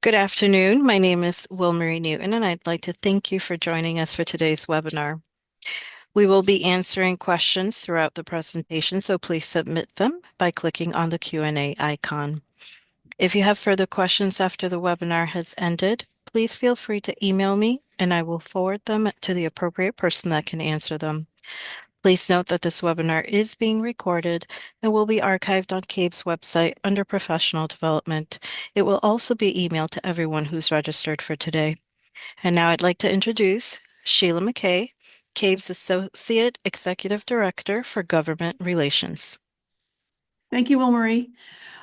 Good afternoon. My name is Wilmarie Newton, and I'd like to thank you for joining us for today's webinar. We will be answering questions throughout the presentation, so please submit them by clicking on the Q&A icon. If you have further questions after the webinar has ended, please feel free to email me, and I will forward them to the appropriate person that can answer them. Please note that this webinar is being recorded and will be archived on CABE's website under Professional Development. It will also be emailed to everyone who's registered for today. And now I'd like to introduce Sheila McKay, CABE's Associate Executive Director for Government Relations. Thank you, Will-Marie.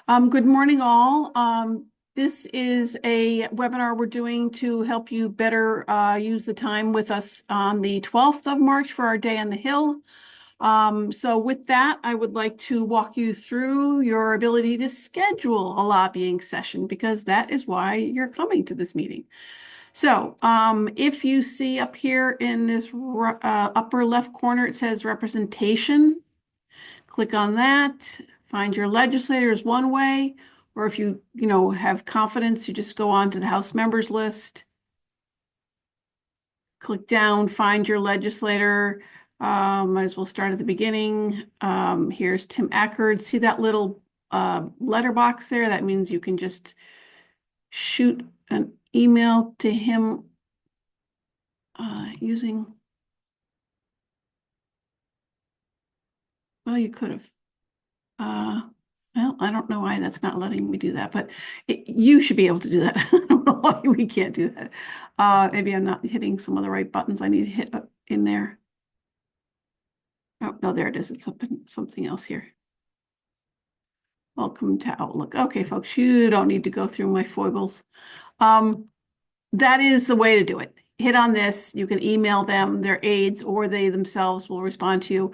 Good morning, all. This is a webinar we're doing to help you better use the time with us on the 12th of March for our Day on the Hill. So with that, I would like to walk you through your ability to schedule a lobbying session, because that is why you're coming to this meeting. So if you see up here in this upper left corner, it says representation. Click on that. Find your legislators one way, or if you have confidence, you just go on to the House members list. Click down, find your legislator. Might as well start at the beginning. Here's Tim Ackard. See that little letter box there? That means you can just shoot an email to him using, well, you could have. Well, I don't know why that's not letting me do that, but you should be able to do that. I don't know why we can't do that. Maybe I'm not hitting some of the right buttons I need to hit in there. Oh, no, there it is. It's up in something else here. Welcome to Outlook. Okay, folks, you don't need to go through my foibles. That is the way to do it. Hit on this. You can email them, their aides, or they themselves will respond to you.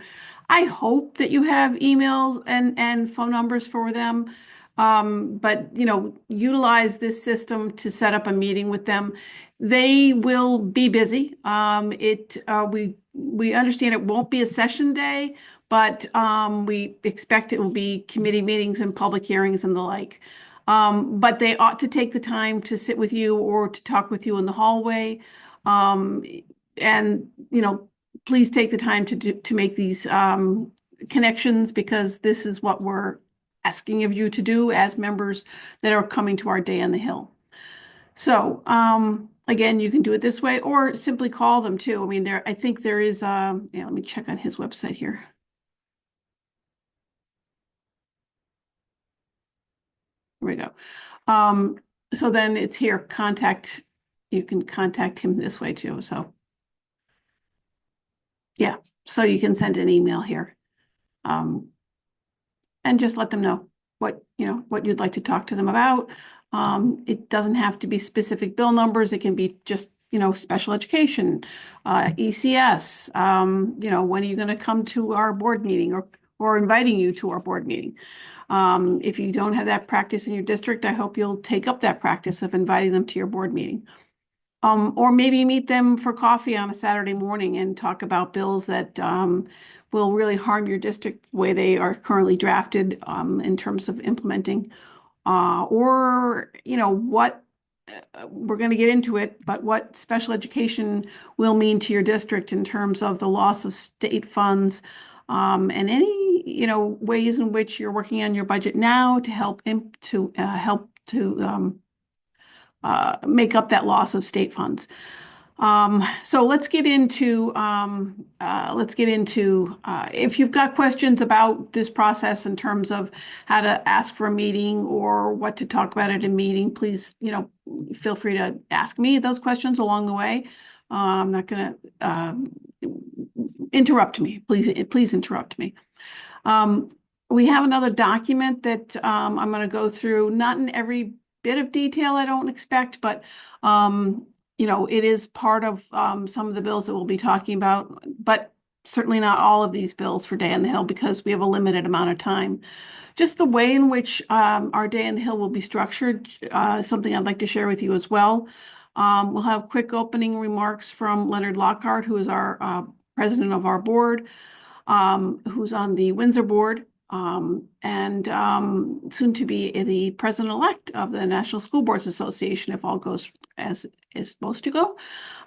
I hope that you have emails and phone numbers for them. But utilize this system to set up a meeting with them. They will be busy. We understand it won't be a session day, but we expect it will be committee meetings and public hearings and the like. But they ought to take the time to sit with you or to talk with you in the hallway. And please take the time to make these connections, because this is what we're asking of you to do as members that are coming to our Day on the Hill. So again, you can do it this way, or simply call them too. I mean, I think there is, yeah, let me check on his website here. Here we go. So then it's here, contact. You can contact him this way too. So yeah, so you can send an email here. And just let them know what you'd like to talk to them about. It doesn't have to be specific bill numbers. It can be just special education, ECS. When are you going to come to our board meeting, or inviting you to our board meeting? If you don't have that practice in your district, I hope you'll take up that practice of inviting them to your board meeting. Or maybe meet them for coffee on a Saturday morning and talk about bills that will really harm your district the way they are currently drafted in terms of implementing. Or, what we're going to get into it, but what special education will mean to your district in terms of the loss of state funds, and any, ways in which you're working on your budget now to help make up that loss of state funds. So let's get into if you've got questions about this process in terms of how to ask for a meeting or what to talk about at a meeting, please, feel free to ask me those questions along the way. I'm not going to interrupt me. Please interrupt me. We have another document that I'm going to go through, not in every bit of detail, I don't expect, but it is part of some of the bills that we'll be talking about, but certainly not all of these bills for Day on the Hill, because we have a limited amount of time. Just the way in which our Day on the Hill will be structured, something I'd like to share with you as well. We'll have quick opening remarks from Leonard Lockhart, who is our president of our board, who's on the Windsor board. and soon to be the president-elect of the National School Boards Association, if all goes as is supposed to go.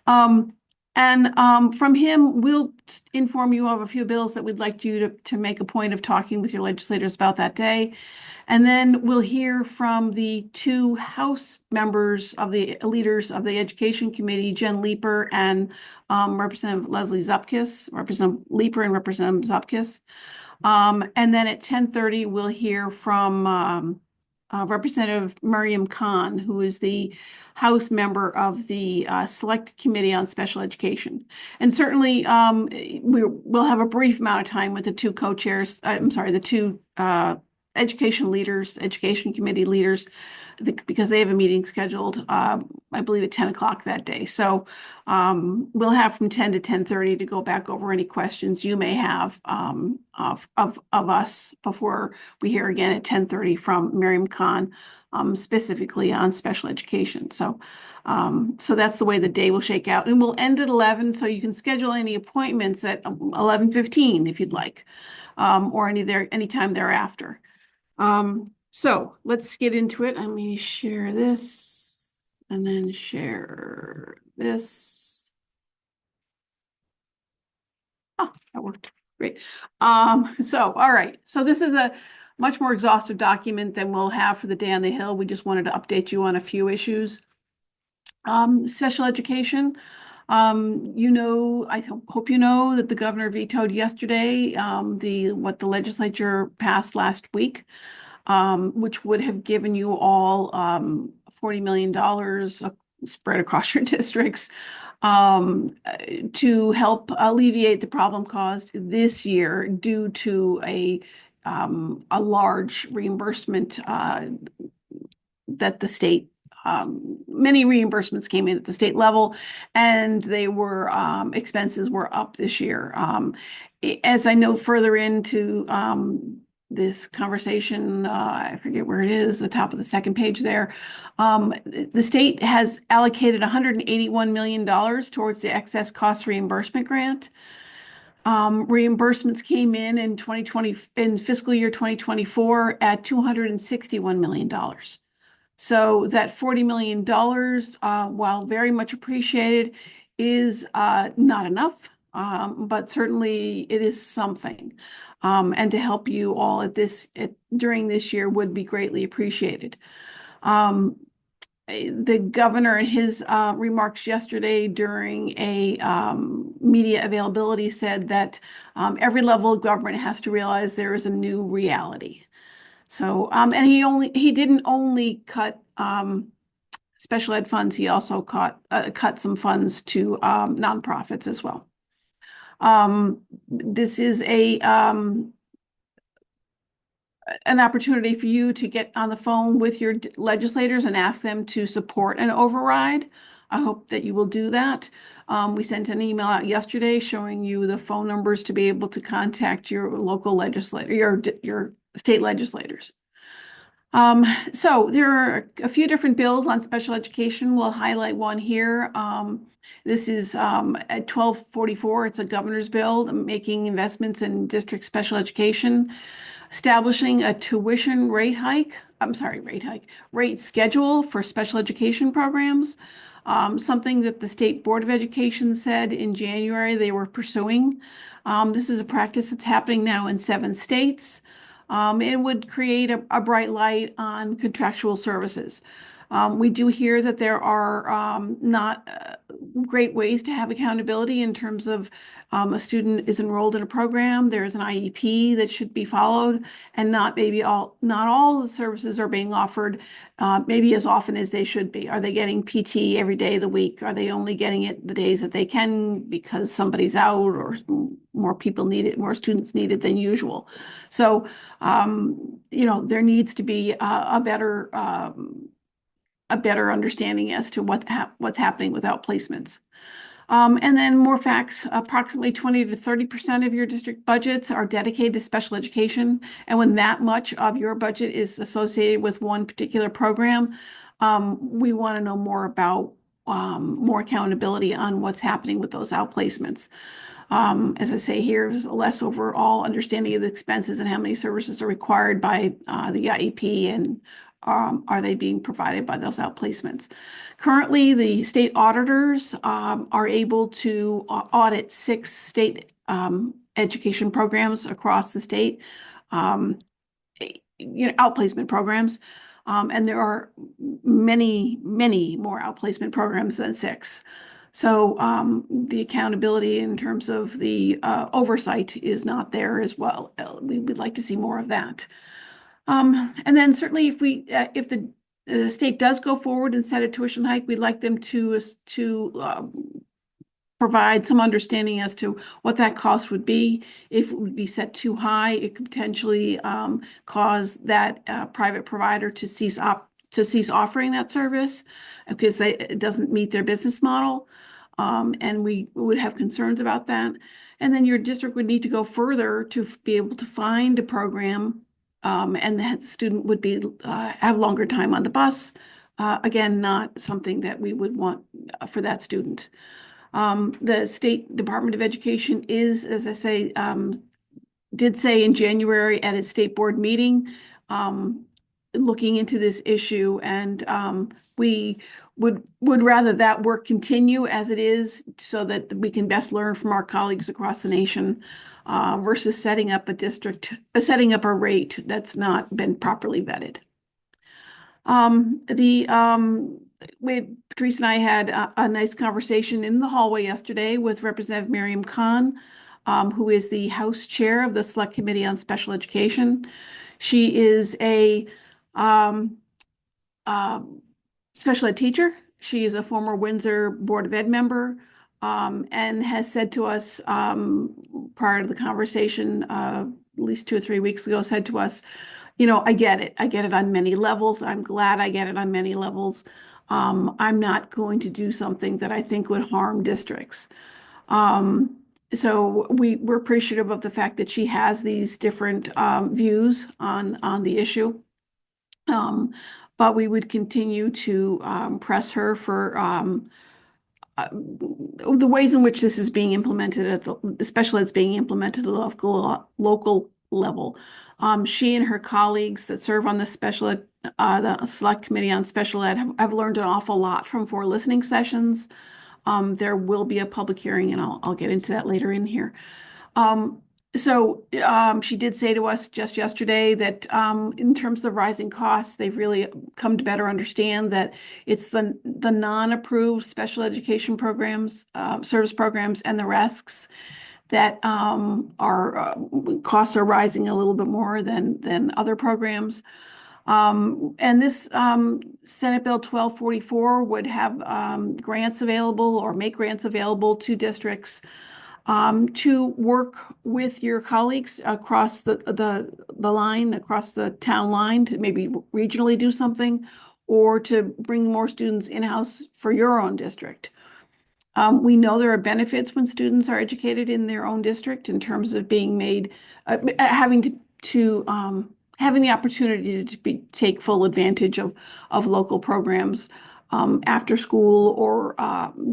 Um, from him, we'll inform you of a few bills that we'd like you to make a point of talking with your legislators about that day. And then we'll hear from the two House members of the leaders of the Education Committee, Jen Leeper and Representative Leslie Zupkis, Representative Leeper and Representative Zupkis. And then at 10:30, we'll hear from Representative Miriam Khan, who is the House member of the Select Committee on Special Education. And certainly, we'll have a brief amount of time with the two co-chairs, I'm sorry, the two education leaders, education committee leaders, because they have a meeting scheduled, I believe at 10 o'clock that day. So we'll have from 10 to 10:30 to go back over any questions you may have of us before we hear again at 10:30 from Miriam Khan, specifically on special education. So that's the way the day will shake out. And we'll end at 11, so you can schedule any appointments at 11:15 if you'd like, or any time thereafter. So let's get into it. Let me share this and then share this. Oh, that worked. Great. So, all right. So this is a much more exhaustive document than we'll have for the Day on the Hill. We just wanted to update you on a few issues. Special education. I hope you know that the governor vetoed yesterday what the legislature passed last week, which would have given you all $40 million spread across your districts to help alleviate the problem caused this year due to a large reimbursement that the state many reimbursements came in at the state level, and expenses were up this year. As I note further into this conversation, I forget where it is, the top of the second page there. The state has allocated $181 million towards the excess cost reimbursement grant. Reimbursements came in 2020 in fiscal year 2024 at $261 million. So that $40 million, while very much appreciated, is not enough, but certainly it is something. And to help you all during this year would be greatly appreciated. The governor in his remarks yesterday during a media availability said that every level of government has to realize there is a new reality. So, and he didn't only cut special ed funds, he also cut some funds to nonprofits as well. This is an opportunity for you to get on the phone with your legislators and ask them to support an override. I hope that you will do that. We sent an email out yesterday showing you the phone numbers to be able to contact your local legislator, your state legislators. So there are a few different bills on special education. We'll highlight one here. This is at 1244. It's a governor's bill making investments in district special education, establishing a tuition rate schedule for special education programs. Something that the State Board of Education said in January they were pursuing. This is a practice that's happening now in 7 states. It would create a bright light on contractual services. We do hear that there are not great ways to have accountability in terms of a student is enrolled in a program, there is an IEP that should be followed, and not all the services are being offered maybe as often as they should be. Are they getting PT every day of the week? Are they only getting it the days that they can because somebody's out or more people need it, more students need it than usual? So, there needs to be a better understanding as to what's happening with outplacements. And then more facts, approximately 20 to 30% of your district budgets are dedicated to special education. And when that much of your budget is associated with one particular program, we want to know more about more accountability on what's happening with those outplacements. As I say here, there's a less overall understanding of the expenses and how many services are required by the IEP, and are they being provided by those outplacements. Currently, the state auditors are able to audit 6 state education programs across the state, um, outplacement programs. And there are many, many more outplacement programs than 6. So the accountability in terms of the oversight is not there as well. We would like to see more of that. And then certainly if the state does go forward and set a tuition hike, we'd like them to provide some understanding as to what that cost would be. If it would be set too high, it could potentially cause that private provider to cease offering that service because it doesn't meet their business model. And we would have concerns about that. And then your district would need to go further to be able to find a program, and the student would be have longer time on the bus. Again, not something that we would want for that student. The State Department of Education is, as I say, did say in January at its state board meeting, looking into this issue, and we would rather that work continue as it is so that we can best learn from our colleagues across the nation, versus setting up a rate that's not been properly vetted. Patrice and I had a nice conversation in the hallway yesterday with Representative Miriam Khan, who is the House Chair of the Select Committee on Special Education. She is a special ed teacher. She is a former Windsor Board of Ed member, and has said to us prior to the conversation, at least 2 or 3 weeks ago, said to us, I get it. I get it on many levels. I'm glad I get it on many levels. I'm not going to do something that I think would harm districts. So we're appreciative of the fact that she has these different views on the issue. But we would continue to press her for the ways in which this is being implemented especially it's being implemented at the local level. She and her colleagues that serve on the Select Committee on Special Ed have learned an awful lot from 4 listening sessions. There will be a public hearing, and I'll get into that later in here. She did say to us just yesterday that in terms of rising costs, they've really come to better understand that it's the non-approved special education programs, service programs, and the RESCs that costs are rising a little bit more than other programs. And this Senate Bill 1244 would have grants available, or make grants available to districts to work with your colleagues across the line, across the town line, to maybe regionally do something, or to bring more students in-house for your own district. We know there are benefits when students are educated in their own district in terms of being made, having the opportunity to take full advantage of local programs after school, or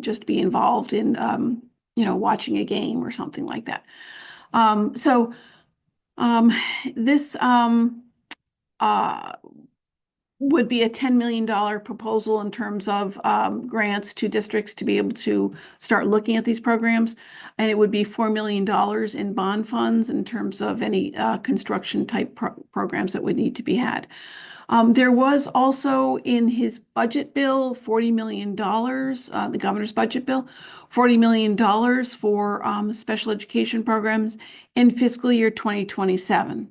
just be involved in watching a game or something like that. This would be a $10 million proposal in terms of grants to districts to be able to start looking at these programs. And it would be $4 million in bond funds in terms of any construction type programs that would need to be had. There was also in his budget bill $40 million, the governor's budget bill, $40 million for special education programs in fiscal year 2027.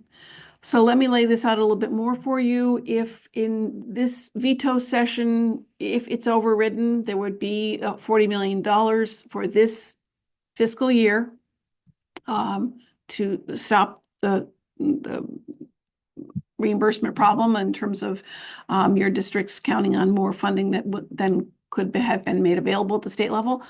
So let me lay this out a little bit more for you. If in this veto session, if it's overridden, there would be $40 million for this fiscal year to stop the reimbursement problem in terms of your districts counting on more funding that then could have been made available at the state level.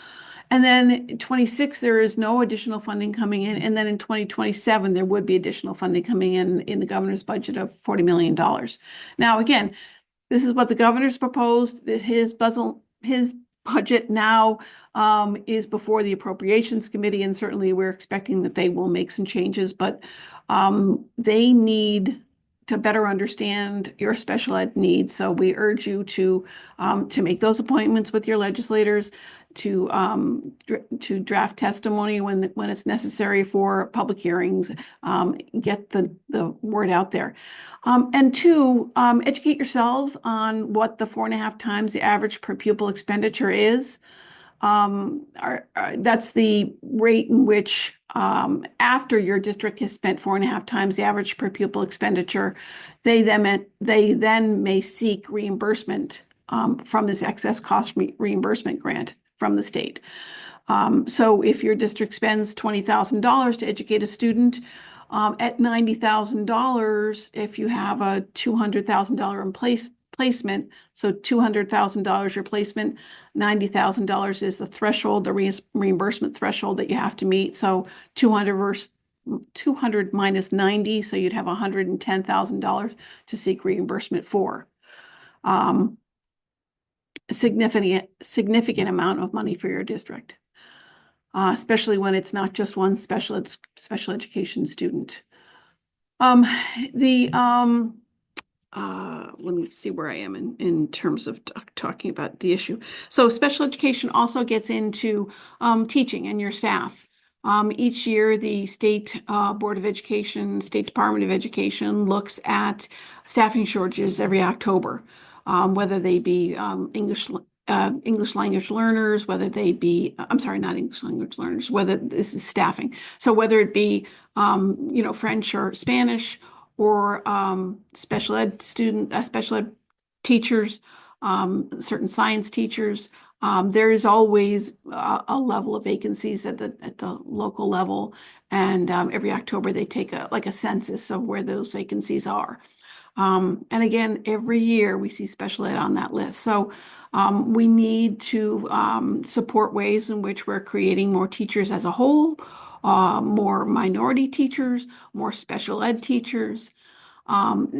And then in 26, there is no additional funding coming in. And then in 2027, there would be additional funding coming in the governor's budget of $40 million. Now, again, this is what the governor's proposed. His budget now is before the Appropriations Committee, and certainly we're expecting that they will make some changes, but they need to better understand your special ed needs. So we urge you to make those appointments with your legislators, to draft testimony when it's necessary for public hearings, get the word out there. And two, educate yourselves on what the 4.5 times the average per pupil expenditure is. That's the rate in which, after your district has spent 4.5 times the average per pupil expenditure, they then may seek reimbursement from this excess cost reimbursement grant from the state. So if your district spends $20,000 to educate a student, at $90,000, if you have a $200,000 placement, so $200,000 replacement, $90,000 is the threshold, the reimbursement threshold that you have to meet. So 200 minus 90, so you'd have $110,000 to seek reimbursement for. A significant amount of money for your district, especially when it's not just one special education student. The Let me see where I am in terms of talking about the issue. So special education also gets into teaching and your staff. Each year, the State Board of Education, State Department of Education looks at staffing shortages every October, whether they be English language learners, whether they be, I'm sorry, not English language learners, whether this is staffing. So whether it be, French or Spanish, or special ed teachers, certain science teachers. There is always a level of vacancies at the local level, and every October they take a census of where those vacancies are. And again, every year we see special ed on that list. So we need to support ways in which we're creating more teachers as a whole, more minority teachers, more special ed teachers.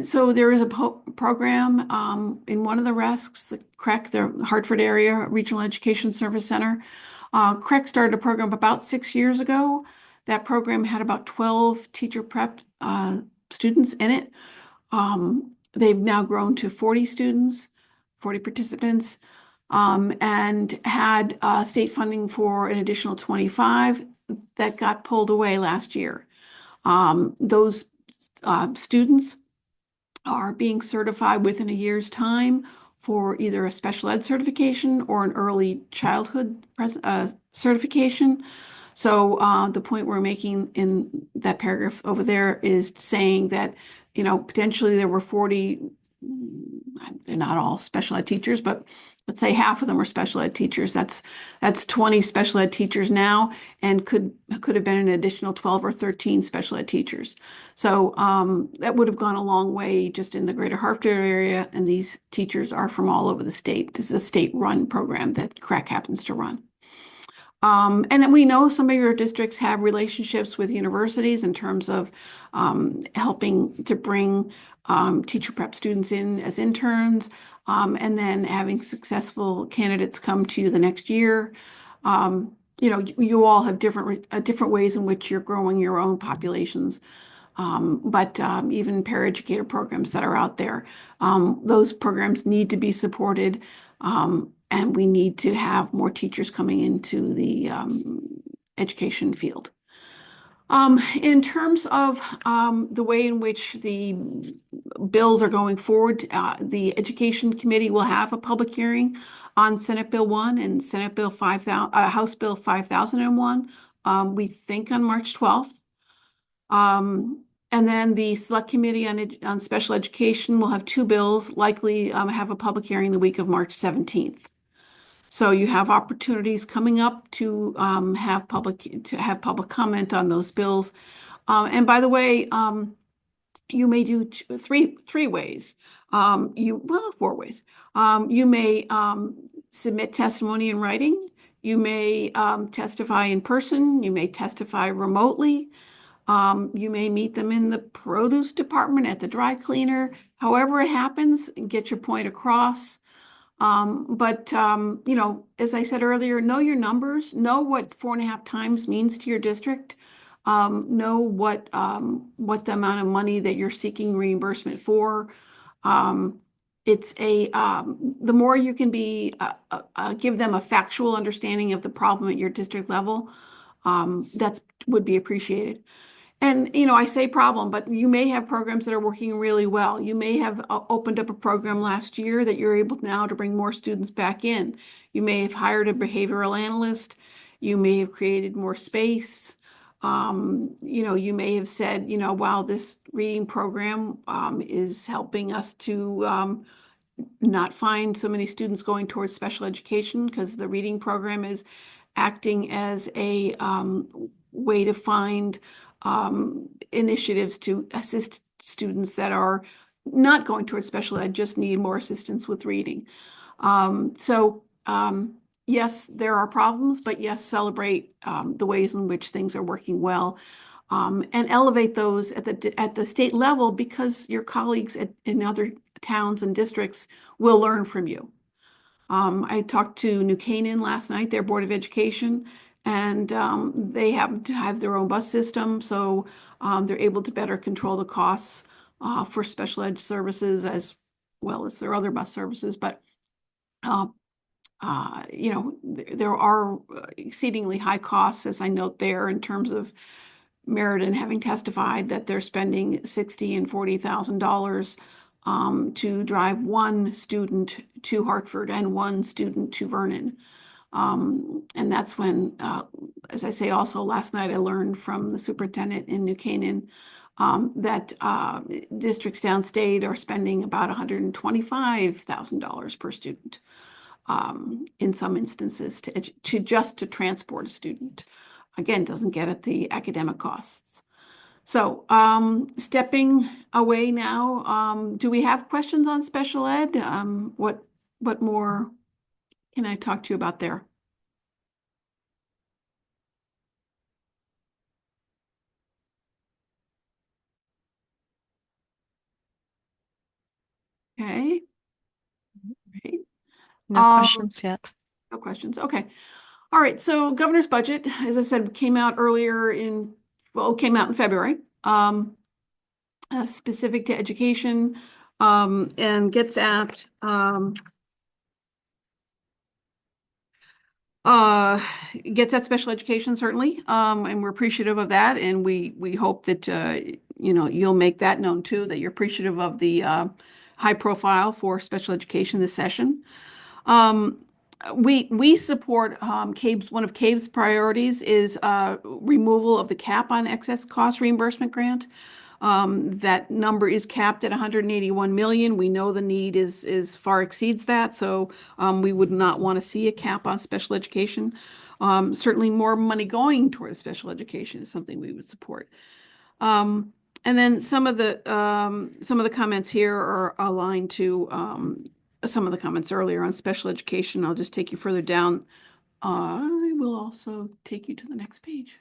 So there is a program in one of the RESCs, the CREC, the Hartford Area Regional Education Service Center. CREC started a program about 6 years ago. That program had about 12 teacher prep students in it. They've now grown to 40 students, 40 participants, and had state funding for an additional 25 that got pulled away last year. Those students are being certified within a year's time for either a special ed certification or an early childhood certification. So the point we're making in that paragraph over there is saying that, potentially there were 40, they're not all special ed teachers, but let's say half of them are special ed teachers. That's 20 special ed teachers now, and could have been an additional 12 or 13 special ed teachers. So that would have gone a long way just in the greater Hartford area, and these teachers are from all over the state. This is a state-run program that CREC happens to run. And then we know some of your districts have relationships with universities in terms of helping to bring teacher prep students in as interns, and then having successful candidates come to you the next year. You all have different ways in which you're growing your own populations. But even paraeducator programs that are out there, those programs need to be supported. And we need to have more teachers coming into the education field. In terms of the way in which the bills are going forward, the Education Committee will have a public hearing on Senate Bill 1 and Senate Bill 5000, House Bill 5001, we think on March 12th. And then the Select Committee on Special Education will have two bills, likely have a public hearing the week of March 17th. So you have opportunities coming up to have public comment on those bills. And by the way, you may do three ways. Four ways. You may submit testimony in writing. You may testify in person. You may testify remotely. You may meet them in the produce department, at the dry cleaner. However it happens, get your point across. But as I said earlier, know your numbers, know what 4.5 times means to your district, know what the amount of money that you're seeking reimbursement for. Um, the more you can give them a factual understanding of the problem at your district level, that's would be appreciated. And, I say problem, but you may have programs that are working really well. You may have opened up a program last year that you're able now to bring more students back in. You may have hired a behavioral analyst. You may have created more space. You may have said, wow, this reading program is helping us to not find so many students going towards special education because the reading program is acting as a way to find initiatives to assist students that are not going towards special ed, just need more assistance with reading. Yes, there are problems, but yes, celebrate the ways in which things are working well. And elevate those at the state level because your colleagues in other towns and districts will learn from you. I talked to New Canaan last night, their Board of Education, and they happen to have their own bus system, so they're able to better control the costs for special ed services as well as their other bus services. But uh, there are exceedingly high costs, as I note there, in terms of Meriden having testified that they're spending $60,000 and $40,000 to drive one student to Hartford and one student to Vernon. And that's when, as I say, also last night I learned from the superintendent in New Canaan that districts downstate are spending about $125,000 per student in some instances to transport a student. Again, doesn't get at the academic costs. So, stepping away now, do we have questions on special ed? What more can I talk to you about there? Okay, great. No Um, questions yet. no questions. Okay. All right. So governor's budget, as I said, came out in February, specific to education, and uh, gets at special education certainly, and we're appreciative of that, and we hope that you'll make that known too, that you're appreciative of the high profile for special education this session. Um, we support CABE's one of CABE's priorities is removal of the cap on excess cost reimbursement grant. That number is capped at 181 million. We know the need is far exceeds that, so we would not want to see a cap on special education. Certainly, more money going towards special education is something we would support. And then some of the comments here are aligned to some of the comments earlier on special education. I'll just take you further down. I will also take you to the next page.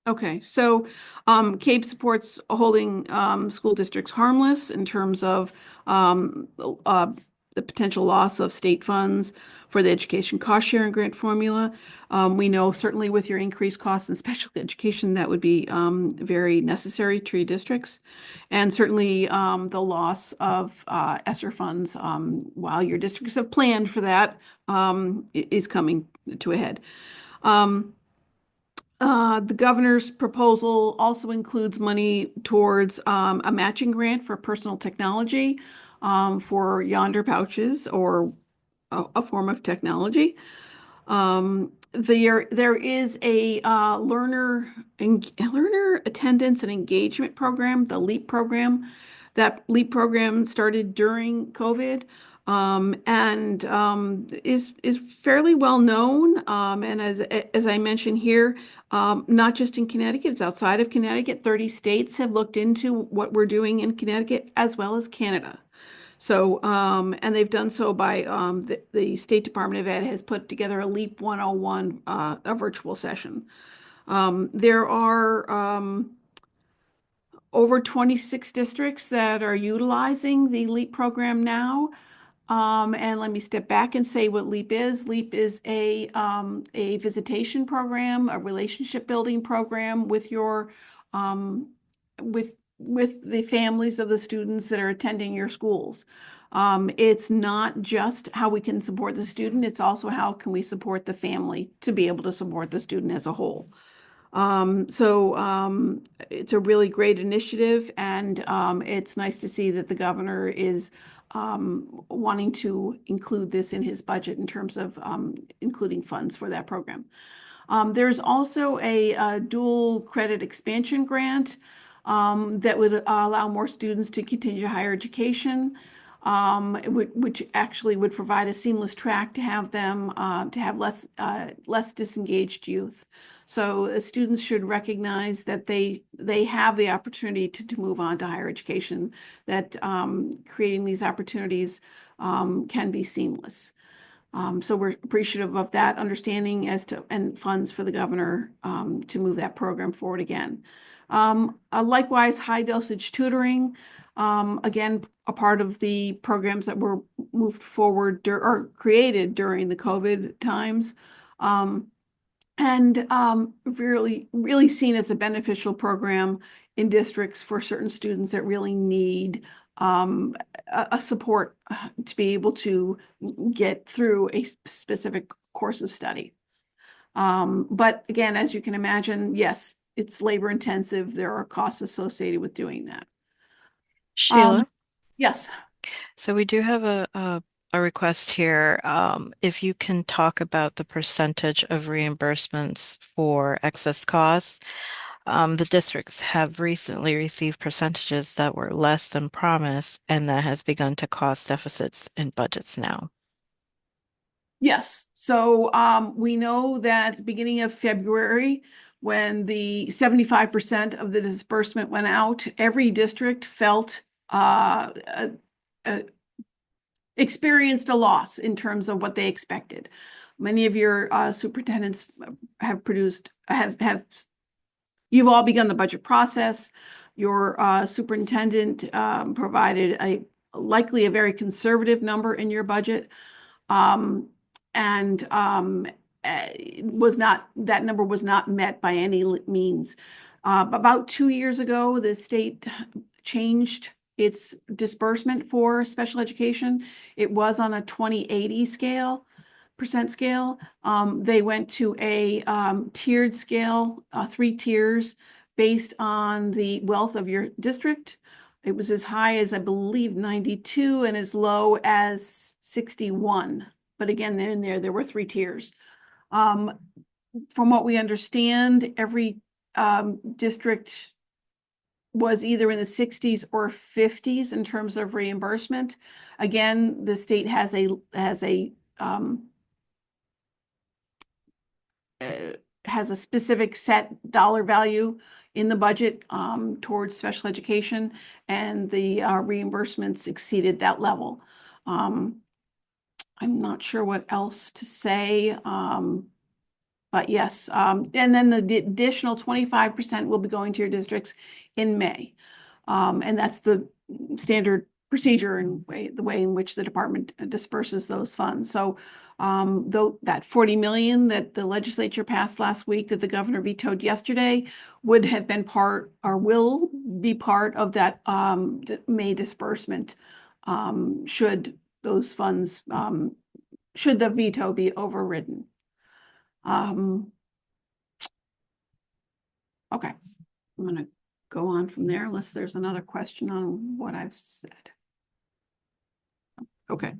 Okay, so CABE supports holding school districts harmless in terms of the potential loss of state funds for the education cost sharing grant formula. We know certainly with your increased costs in special education, that would be very necessary to your districts. And certainly the loss of ESSER funds, while your districts have planned for that, is coming to a head. The governor's proposal also includes money towards a matching grant for personal technology for Yonder pouches or a form of technology. There is a learner attendance and engagement program, the LEAP program. That LEAP program started during COVID and is fairly well known. And as I mentioned here, not just in Connecticut, it's outside of Connecticut. 30 states have looked into what we're doing in Connecticut as well as Canada. So, and they've done so by the State Department of Ed has put together a LEAP 101, a virtual session. There are over 26 districts that are utilizing the LEAP program now. And let me step back and say what LEAP is. LEAP is a visitation program, a relationship building program with your um, with the families of the students that are attending your schools. It's not just how we can support the student, it's also how can we support the family to be able to support the student as a whole. So it's a really great initiative, and it's nice to see that the governor is wanting to include this in his budget in terms of including funds for that program. There's also a dual credit expansion grant that would allow more students to continue higher education, which actually would provide a seamless track to have them to have less disengaged youth. So students should recognize that they have the opportunity to move on to higher education, that creating these opportunities can be seamless. So we're appreciative of that understanding and funds for the governor to move that program forward again. Likewise, high dosage tutoring, again, a part of the programs that were moved forward or created during the COVID times. And really seen as a beneficial program in districts for certain students that really need a support to be able to get through a specific course of study. But again, as you can imagine, yes, it's labor intensive. There are costs associated with doing that. Um, Sheila, yes. so we do have a request here. If you can talk about the percentage of reimbursements for excess costs. The districts have recently received percentages that were less than promised, and that has begun to cause deficits in budgets now. Yes. So we know that at the beginning of February, when the 75% of the disbursement went out, every district felt experienced a loss in terms of what they expected. Many of your superintendents have produced have you've all begun the budget process. Your superintendent provided a likely a very conservative number in your budget, um, and was not that number was not met by any means. About 2 years ago, the state changed its disbursement for special education. It was on a 20/80 percent scale. They went to a tiered scale, 3 tiers based on the wealth of your district. It was as high as, I believe, 92 and as low as 61. But again, in there were 3 tiers. Um, from what we understand, every district was either in the 60s or 50s in terms of reimbursement. Again, the state has a specific set dollar value in the budget towards special education, and the reimbursements exceeded that level. I'm not sure what else to say. But yes, and then the additional 25% will be going to your districts in May. And that's the standard procedure and the way in which the department disperses those funds. So though that 40 million that the legislature passed last week that the governor vetoed yesterday would have been part or will be part of that May disbursement should those funds should the veto be overridden. Okay, I'm going to go on from there unless there's another question on what I've said. Okay,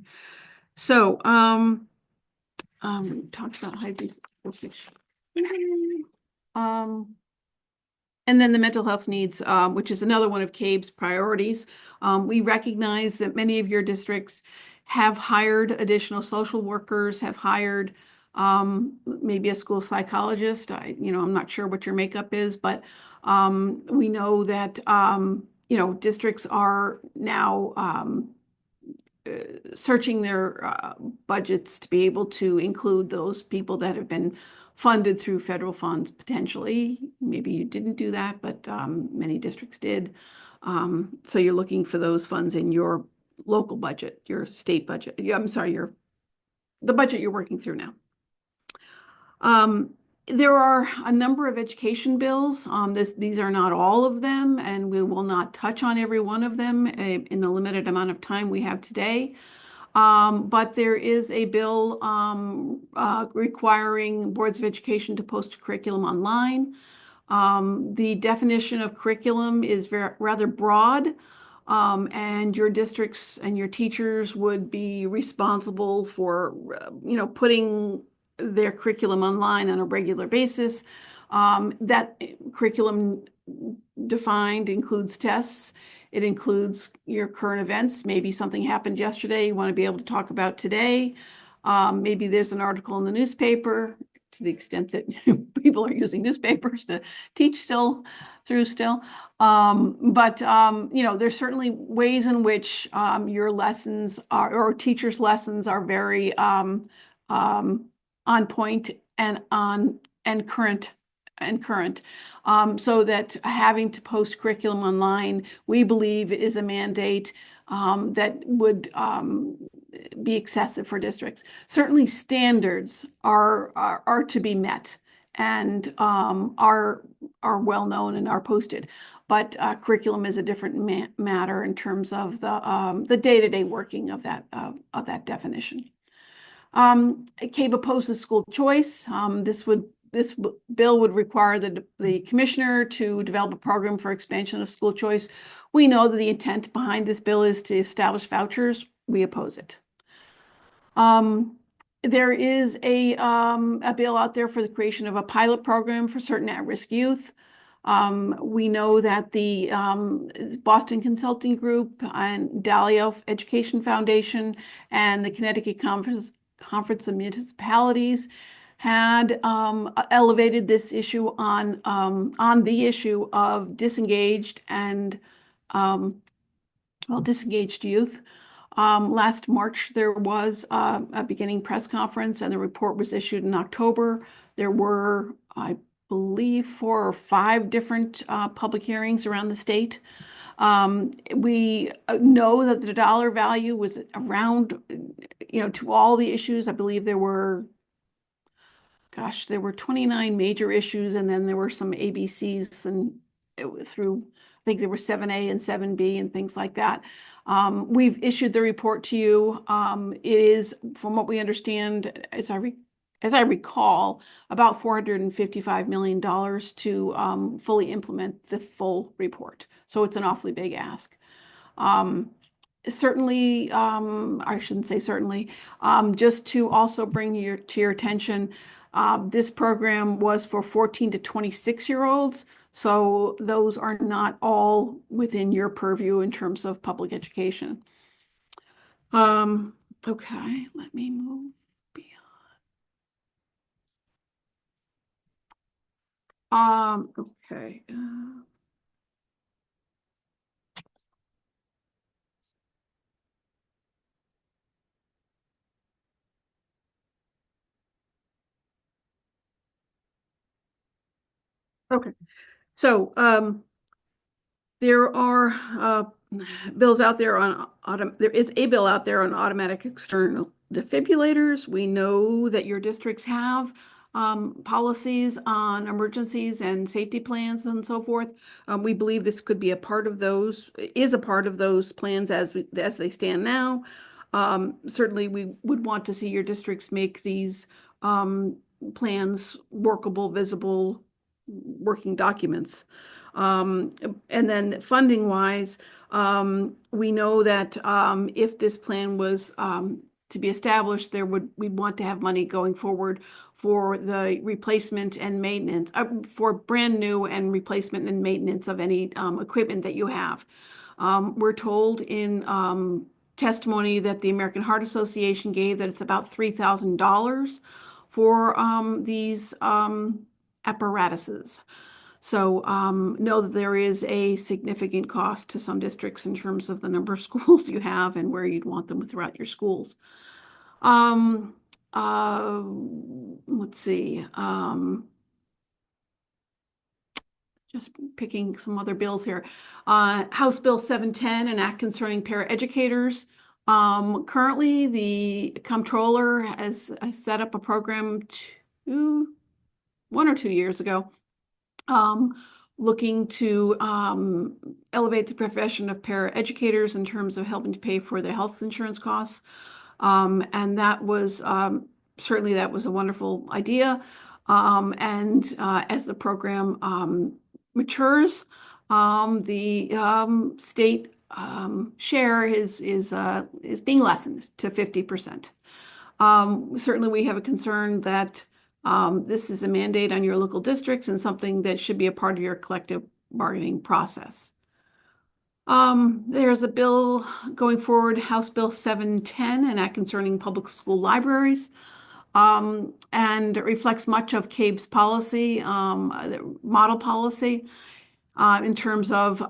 so talked about hybrid dosage. Um, and then the mental health needs, which is another one of CABE's priorities. We recognize that many of your districts have hired additional social workers, have hired maybe a school psychologist. I'm not sure what your makeup is, but we know that districts are now searching their budgets to be able to include those people that have been funded through federal funds potentially. Maybe you didn't do that, but many districts did. So you're looking for those funds in your local budget, your state budget. Yeah, I'm sorry, the budget you're working through now. There are a number of education bills. These are not all of them, and we will not touch on every one of them in the limited amount of time we have today. But there is a bill requiring boards of education to post curriculum online. The definition of curriculum is rather broad, and your districts and your teachers would be responsible for, putting their curriculum online on a regular basis. That curriculum defined includes tests. It includes your current events. Maybe something happened yesterday you want to be able to talk about today. Maybe there's an article in the newspaper, to the extent that people are using newspapers to teach still. But there's certainly ways in which your lessons are, or teachers' lessons are very on point and current so that having to post curriculum online, we believe, is a mandate that would be excessive for districts. Certainly standards are to be met and are well known and are posted. But curriculum is a different matter in terms of the day-to-day working of that definition. CABE opposes school choice. This bill would require the commissioner to develop a program for expansion of school choice. We know that the intent behind this bill is to establish vouchers. We oppose it. There is a bill out there for the creation of a pilot program for certain at-risk youth. We know that the Boston Consulting Group and Dahlia Education Foundation and the Connecticut Conference of Municipalities had elevated this issue on the issue of disengaged and disengaged youth. Last March, there was a beginning press conference, and the report was issued in October. There were, I believe, 4 or 5 different public hearings around the state. We know that the dollar value was around, to all the issues. I believe there were 29 major issues, and then there were some ABCs and through, I think there were 7A and 7B and things like that. We've issued the report to you. It is, from what we understand, as I recall, about $455 million to fully implement the full report. So it's an awfully big ask. Certainly, I shouldn't say certainly, just to also bring to your attention, this program was for 14 to 26-year-olds. So those are not all within your purview in terms of public education. Okay, let me move beyond. Okay. Okay. So there are bills out there there is a bill out there on automatic external defibrillators. We know that your districts have policies on emergencies and safety plans and so forth. We believe this could be a part of those, is a part of those plans as they stand now. Certainly, we would want to see your districts make these plans workable, visible, working documents. And then funding wise, we know that if this plan was to be established, we'd want to have money going forward for the replacement and maintenance, for brand new and replacement and maintenance of any equipment that you have. We're told in testimony that the American Heart Association gave that it's about $3,000 for these apparatuses. So know that there is a significant cost to some districts in terms of the number of schools you have and where you'd want them throughout your schools. uh, let's see, just picking some other bills here. House Bill 710, an act concerning paraeducators. Currently, the comptroller has set up a program 1 or 2 years ago, um, looking to elevate the profession of paraeducators in terms of helping to pay for their health insurance costs. And that was certainly that was a wonderful idea. And as the program matures, the state share is being lessened to 50%. Certainly, we have a concern that this is a mandate on your local districts and something that should be a part of your collective bargaining process. There's a bill going forward, House Bill 710, an act concerning public school libraries. And it reflects much of CABE's policy, model policy, in terms of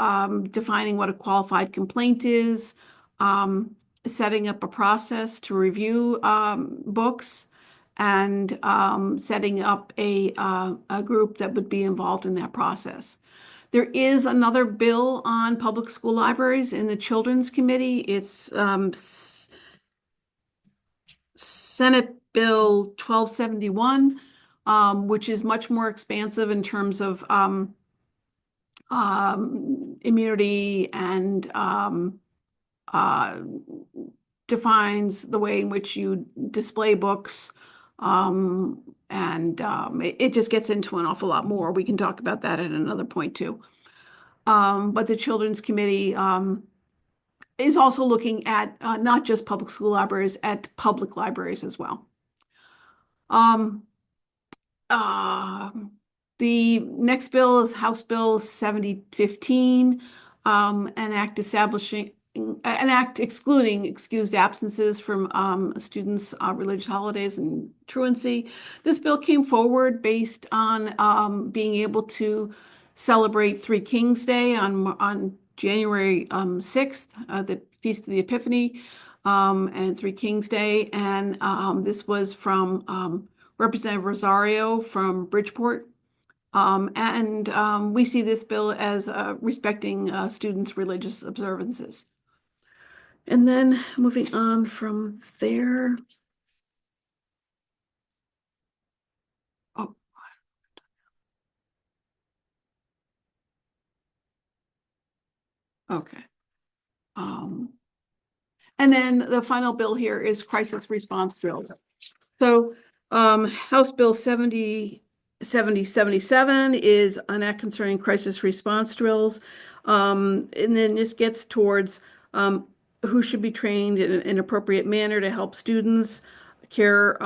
defining what a qualified complaint is, um, setting up a process to review books, and setting up a group that would be involved in that process. There is another bill on public school libraries in the Children's Committee. It's Senate Bill 1271, which is much more expansive in terms of immunity and uh, defines the way in which you display books. It just gets into an awful lot more. We can talk about that at another point too. But the Children's Committee is also looking at not just public school libraries, at public libraries as well. Um, uh, the next bill is House Bill 7015, an act excluding excused absences from students' religious holidays and truancy. This bill came forward based on being able to celebrate Three Kings Day on January 6th, the Feast of the Epiphany, and Three Kings Day. And this was from Representative Rosario from Bridgeport. We see this bill as respecting students' religious observances. And then moving on from there. Oh, okay. Um, and then the final bill here is crisis response drills. So House Bill 7077 is an act concerning crisis response drills. And then this gets towards who should be trained in an appropriate manner to help students care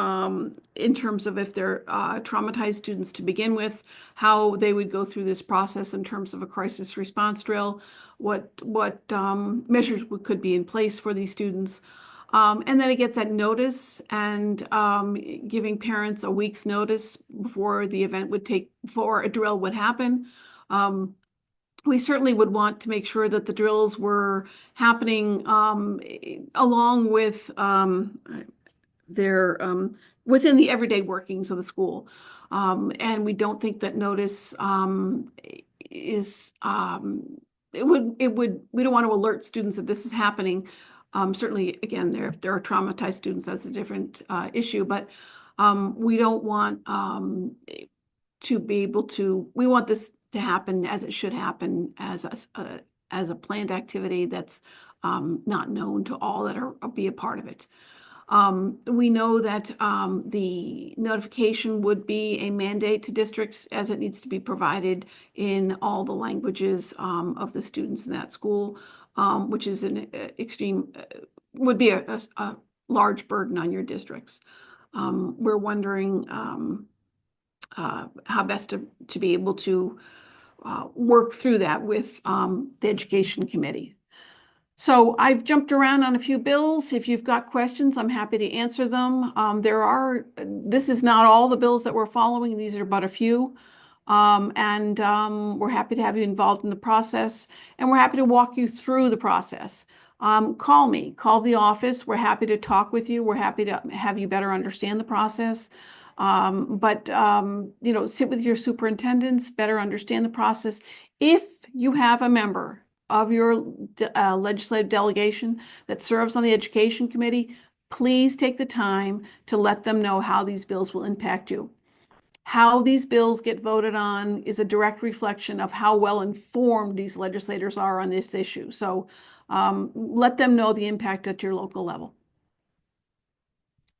in terms of if they're traumatized students to begin with, how they would go through this process in terms of a crisis response drill, what measures could be in place for these students. And then it gets at notice and giving parents a week's notice before the event would before a drill would happen. We certainly would want to make sure that the drills were happening along with their within the everyday workings of the school. And we don't think that notice is we don't want to alert students that this is happening. Certainly, again, there are traumatized students, that's a different issue, but we don't want to be able to, we want this to happen as it should happen, as a planned activity that's not known to all that are be a part of it. We know that the notification would be a mandate to districts, as it needs to be provided in all the languages of the students in that school, which is an extreme, would be a large burden on your districts. We're wondering how best to be able to work through that with the Education Committee. So I've jumped around on a few bills. If you've got questions, I'm happy to answer them. This is not all the bills that we're following. These are but a few. We're happy to have you involved in the process, and we're happy to walk you through the process. call me, call the office. We're happy to talk with you. We're happy to have you better understand the process. But sit with your superintendents, better understand the process. If you have a member of your legislative delegation that serves on the education committee, please take the time to let them know how these bills will impact you. How these bills get voted on is a direct reflection of how well informed these legislators are on this issue. So let them know the impact at your local level.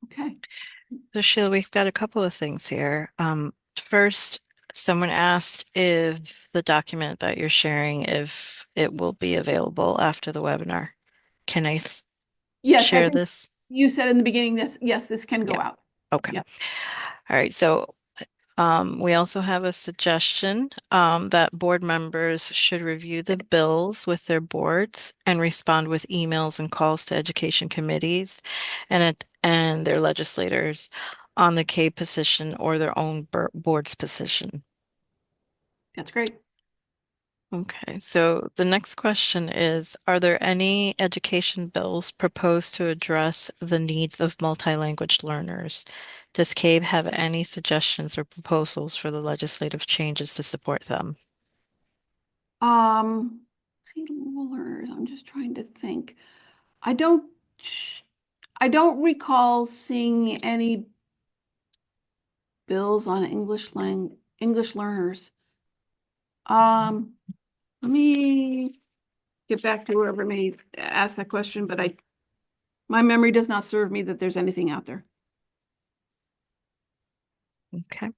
Okay. So Sheila, we've got a couple of things here. First, someone asked if the document that you're sharing, if it will be available after the webinar. Can I Yes, I share think this? you said in the beginning this, yes, this can Yeah. go out. Okay. Yeah, All right. So we also have a suggestion that board members should review the bills with their boards and respond with emails and calls to education committees and their legislators on the CABE position or their own board's position. that's great. Okay, so the next question is, are there any education bills proposed to address the needs of multilanguage learners? Does CABE have any suggestions or proposals for the legislative changes to support them? See, learners, I'm just trying to think. I don't, I don't recall seeing any bills on English learners. Um, Let me get back to whoever may ask that question, but my memory does not serve me that there's anything out there. Okay.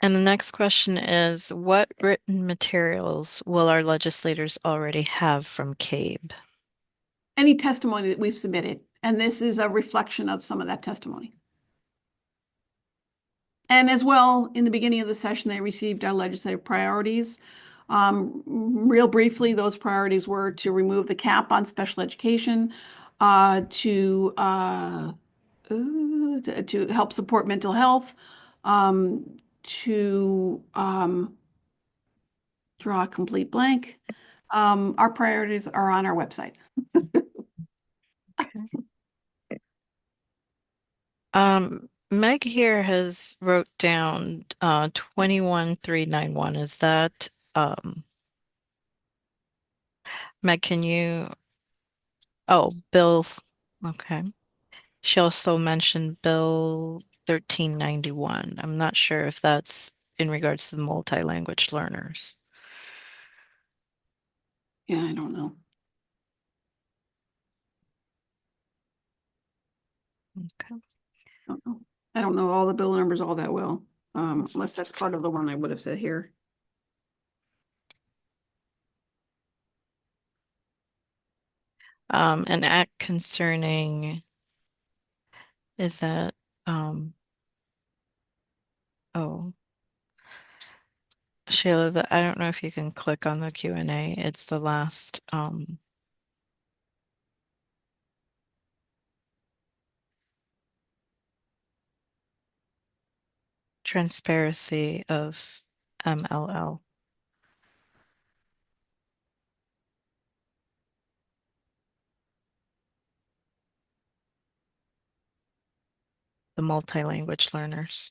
And the next question is, what written materials will our legislators already have from CABE? Any testimony that we've submitted, and this is a reflection of some of that testimony. And as well, in the beginning of the session, they received our legislative priorities. Real briefly, those priorities were to remove the cap on special education, to help support mental health, to draw a complete blank. Our priorities are on our website. Okay. Meg here has wrote down 21391. Is that Meg, can you Bill, okay. She also mentioned Bill 1391. I'm not sure if that's in regards to the multi-language learners. Yeah, I don't know. Okay. I don't know. I don't know all the bill numbers all that well, unless that's part of the one I would have said here. An act concerning is that um oh Sheila, I don't know if you can click on the Q&A. It's the last transparency of MLL, the multi-language learners.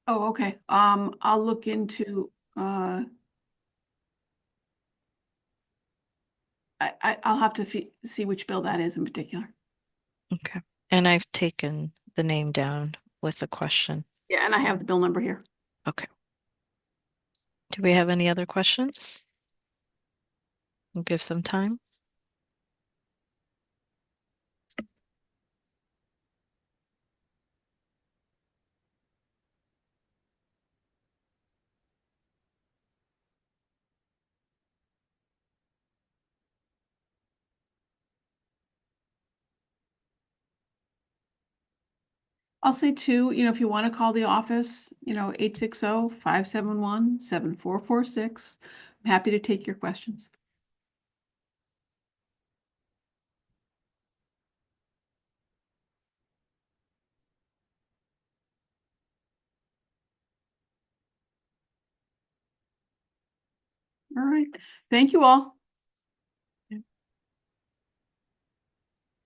Oh, okay. I'll look into, I'll have to see which bill that is in particular. Okay. And I've taken the name down with the question. Yeah, and I have the bill number here. Okay. Do we have any other questions? We'll give some time. I'll say too, if you want to call the office, 860-571-7446. I'm happy to take your questions. All right. Thank you all.